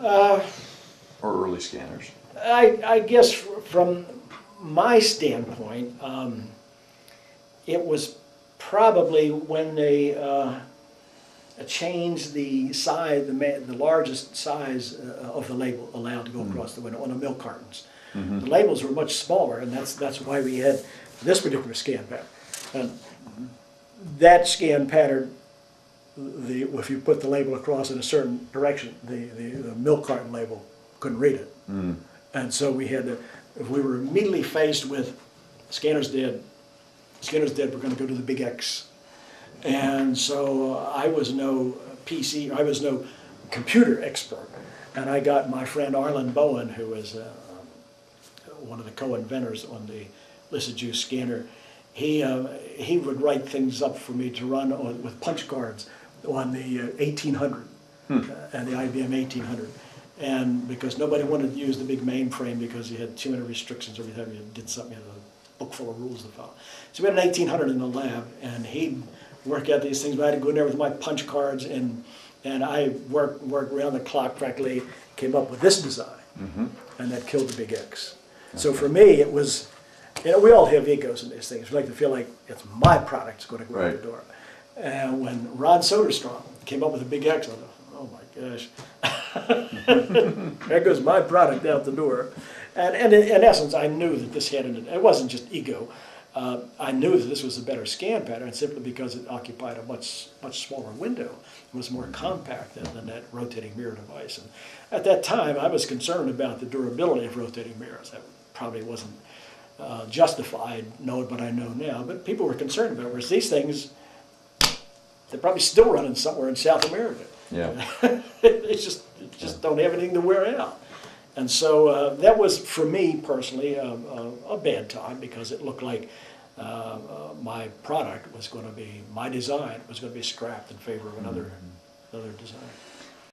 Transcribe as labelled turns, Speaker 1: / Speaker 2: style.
Speaker 1: Or early scanners?
Speaker 2: I guess from my standpoint, it was probably when they changed the size, the largest size of the label allowed to go across the window on the milk cartons. The labels were much smaller, and that's why we had this particular scan pattern. And that scan pattern, if you put the label across in a certain direction, the milk carton label couldn't read it. And so we had to, if we were immediately faced with scanner's dead, we're going to go to the big X. And so I was no PC, I was no computer expert. And I got my friend Arlen Bowen, who was one of the co-inventors on the Lysojuice scanner. He would write things up for me to run on, with punch cards on the 1800 and the IBM 1800. And because nobody wanted to use the big mainframe because you had too many restrictions every time you did something, you had a book full of rules to follow. So we had an 1800 in the lab, and he'd work out these things, but I had to go in there with my punch cards, and I worked around the clock practically, came up with this design, and that killed the big X. So for me, it was, you know, we all have egos in these things. We like to feel like it's my product that's going to go out the door. And when Ron Soderstrom came up with a big X, I thought, oh my gosh, there goes my product out the door. And in essence, I knew that this had, it wasn't just ego. I knew that this was a better scan pattern simply because it occupied a much smaller window. It was more compact than that rotating mirror device. And at that time, I was concerned about the durability of rotating mirrors. That probably wasn't justified, knowing what I know now, but people were concerned about it, whereas these things, they're probably still running somewhere in South America.
Speaker 1: Yeah.
Speaker 2: They just don't have anything to wear out. And so that was, for me personally, a bad time, because it looked like my product was going to be, my design was going to be scrapped in favor of another design.